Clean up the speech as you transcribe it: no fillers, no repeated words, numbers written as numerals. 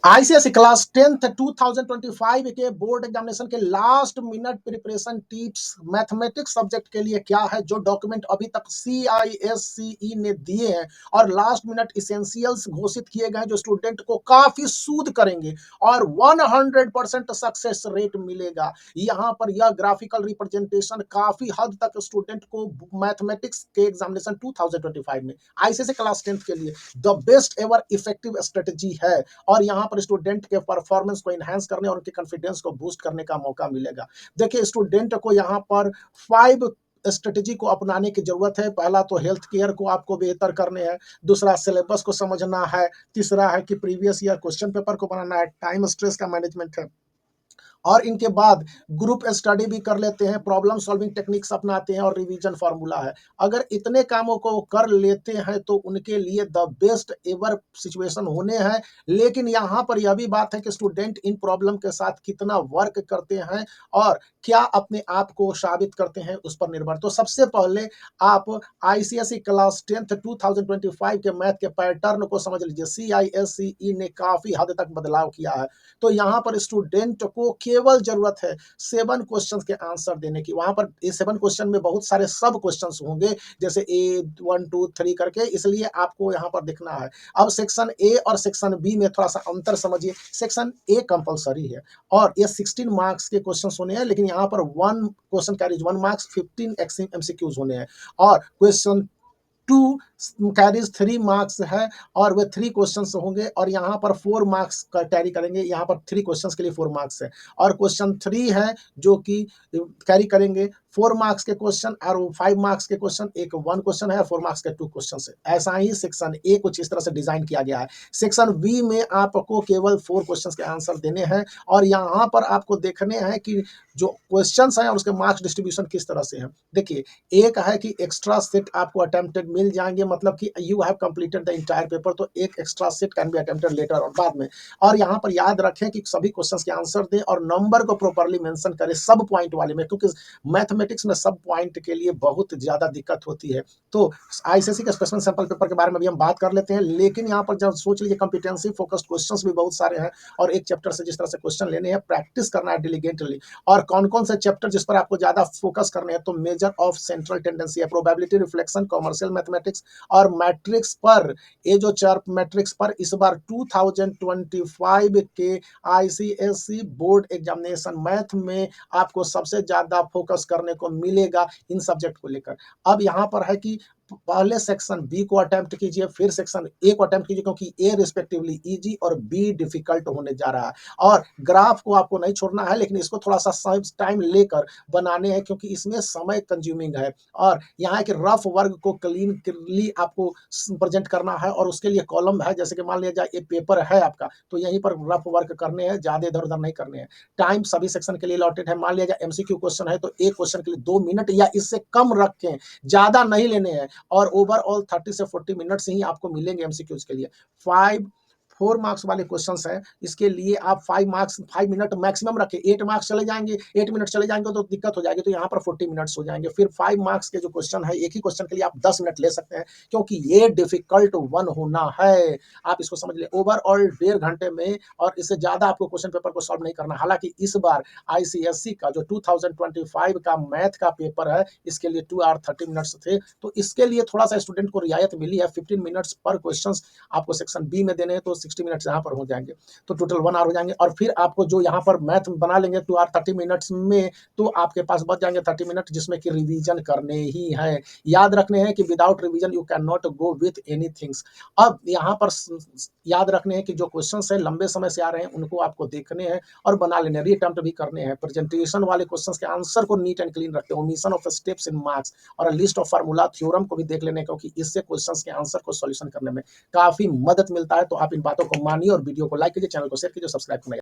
ICSE class 10th 2025 के board examination के last minute preparation tips mathematics subject के लिए क्या है, जो डॉक्यूमेंट अभी तक सीआईएससीई ने दिए हैं और लास्ट मिनट इसेंशियल्स घोषित किए गए हैं, जो स्टूडेंट को काफी सूद करेंगे और 100% सक्सेस रेट मिलेगा। यहाँ पर यह ग्राफिकल रिप्रेजेंटेशन काफी हद तक स्टूडेंट को मैथमेटिक्स के एग्जामिनेशन 2025 में आईसीएसई क्लास 10th के लिए the best ever effective strategy है और यहाँ पर स्टूडेंट के परफॉर्मेंस को इनहेंस करने और उनके कॉन्फिडेंस को बूस्ट करने का मौका मिलेगा। देखिए, स्टूडेंट को यहाँ पर 5 स्ट्रेटेजी को अपनाने की जरूरत है। पहला तो हेल्थ केयर को आपको बेहतर करने हैं, दूसरा सिलेबस को समझना है, तीसरा है कि प्रीवियस ईयर क्वेश्चन पेपर को बनाना है, टाइम स्ट्रेस का मैनेजमेंट है और इनके बाद ग्रुप स्टडी भी कर लेते हैं, प्रॉब्लम सॉल्विंग टेक्निक्स अपनाते हैं और रिवीजन फार्मूला है। अगर इतने कामों को कर लेते हैं तो उनके लिए द बेस्ट एवर सिचुएशन होने हैं। लेकिन यहाँ पर यह भी बात है कि स्टूडेंट इन प्रॉब्लम के साथ कितना वर्क करते हैं और क्या अपने आप को साबित करते हैं, उस पर निर्भर। तो सबसे पहले आप आईसीएसई क्लास 10th 2025 के मैथ के पैटर्न को समझ लीजिए। सीआईएससीई ने काफी हद तक बदलाव किया है, तो यहाँ पर स्टूडेंट को केवल जरूरत है 7 क्वेश्चंस के आंसर देने की। वहां पर ये 7 क्वेश्चन में बहुत सारे सब क्वेश्चंस होंगे, जैसे ए 1 2 3 करके, इसलिए आपको यहाँ पर देखना है। अब सेक्शन ए और सेक्शन बी में थोड़ा सा अंतर समझिए। सेक्शन ए कंपलसरी है और ये 16 मार्क्स के क्वेश्चन होने हैं, लेकिन यहाँ पर 1 क्वेश्चन कैरीज 1 मार्क्स, 15 एमसीक्यूज होने हैं और क्वेश्चन 2 कैरीज 3 मार्क्स है और वे 3 क्वेश्चंस होंगे और यहाँ पर 4 मार्क्स का कैरी करेंगे। यहाँ पर 3 क्वेश्चंस के लिए 4 मार्क्स है और क्वेश्चन 3 है जो कि कैरी करेंगे 4 मार्क्स के क्वेश्चन और 5 मार्क्स के क्वेश्चन, एक 1 क्वेश्चन है, 4 मार्क्स के 2 क्वेश्चन है। ऐसा ही सेक्शन ए कुछ इस तरह से डिजाइन किया गया है। सेक्शन बी में आपको केवल 4 क्वेश्चन के आंसर देने हैं और यहाँ पर आपको देखने हैं कि जो क्वेश्चन है और उसके मार्क्स डिस्ट्रीब्यूशन किस तरह से है। देखिए, एक है कि एक्स्ट्रा सेट आपको अटेम्प्टेड मिल जाएंगे, मतलब कि you have completed the entire paper, तो एक extra set can be attempted later और बाद में। और यहाँ पर याद रखें कि सभी क्वेश्चंस के आंसर दें और नंबर को प्रॉपर्ली मेंशन करें सब पॉइंट वाले में, क्योंकि मैथमेटिक्स में सब पॉइंट के लिए बहुत ज्यादा दिक्कत होती है। तो आईसीएसई के स्पेशल सैंपल पेपर के बारे में भी हम बात कर लेते हैं, लेकिन यहाँ पर जब सोच लीजिए कॉम्पिटेंसी फोकस्ड क्वेश्चंस भी बहुत सारे हैं और एक चैप्टर से जिस तरह से क्वेश्चन लेने हैं, प्रैक्टिस करना है डिलीगेंटली। और कौन कौन से चैप्टर जिस पर आपको ज्यादा फोकस करने हैं, तो मेजर ऑफ सेंट्रल टेंडेंसी है, प्रोबेबिलिटी, रिफ्लेक्शन, कॉमर्शियल मैथमेटिक्स और मैट्रिक्स पर। ये जो चार मैट्रिक्स पर इस बार 2025 के आईसीएसई बोर्ड एग्जामिनेशन मैथ में आपको सबसे ज्यादा फोकस करने को मिलेगा इन सब्जेक्ट को लेकर। अब यहाँ पर है कि पहले सेक्शन बी को अटेम्प्ट कीजिए, फिर सेक्शन ए को अटेम्प्ट कीजिए, क्योंकि ए रिस्पेक्टिवली इजी और बी डिफिकल्ट होने जा रहा है। और ग्राफ को आपको नहीं छोड़ना है, लेकिन इसको थोड़ा सा टाइम लेकर बनाने हैं, क्योंकि इसमें समय कंज्यूमिंग है। और यहाँ के रफ वर्क को क्लीनली आपको प्रेजेंट करना है और उसके लिए कॉलम है, जैसे कि मान लिया जाए ये पेपर है आपका, तो यहीं पर रफ वर्क करने हैं, ज्यादा इधर उधर नहीं करने हैं। टाइम सभी सेक्शन के लिए अलॉटेड है। मान लिया जाए एमसीक्यू क्वेश्चन है तो एक क्वेश्चन के लिए 2 मिनट या इससे कम रखें, ज्यादा नहीं लेने हैं और ओवरऑल 30 से 40 मिनट्स ही आपको मिलेंगे एमसीक्यूज के लिए। 4 मार्क्स वाले क्वेश्चंस हैं, इसके लिए आप 5 मिनट मैक्सिमम रखें। 8 मार्क्स चले जाएंगे, 8 मिनट चले जाएंगे तो दिक्कत हो जाएगी, तो यहाँ पर 40 मिनट्स हो जाएंगे। फिर 5 मार्क्स के जो क्वेश्चन है, एक ही क्वेश्चन के लिए आप 10 मिनट ले सकते हैं, क्योंकि ये डिफिकल्ट वन होना है। आप इसको समझ ले, ओवरऑल 1.5 घंटे में और इससे ज्यादा आपको क्वेश्चन पेपर को सॉल्व नहीं करना। हालांकि इस बार आईसीएससी का जो 2025 का मैथ का पेपर है, इसके लिए 2 आवर 30 मिनट्स थे, तो इसके लिए थोड़ा सा स्टूडेंट को रियायत मिली है। 15 मिनट्स पर क्वेश्चन आपको सेक्शन बी में देने हैं, तो 60 मिनट्स यहाँ पर हो जाएंगे, तो टोटल 1 आवर हो जाएंगे। और फिर आपको जो यहाँ पर मैथ बना लेंगे 2 आवर 30 मिनट्स में, तो आपके पास बच जाएंगे 30 मिनट, जिसमें कि रिवीजन करने ही है। याद रखने हैं कि without revision you can not go with anything. अब यहाँ पर याद रखने हैं कि जो क्वेश्चन है लंबे समय से आ रहे हैं, उनको आपको देखने हैं और बना लेने, रीअटेम्प्ट भी करने हैं। प्रेजेंटेशन वाले क्वेश्चन के आंसर को नीट एंड क्लीन रखते हैं, omission of steps in marks और लिस्ट ऑफ फार्मूला थ्योरम को भी देख लेने, क्योंकि इससे क्वेश्चंस के आंसर को सॉल्यूशन करने में काफी मदद मिलता है। तो आप इन बातों को मानिए और वीडियो को लाइक कीजिए, चैनल को शेयर कीजिए, सब्सक्राइब कीजिए।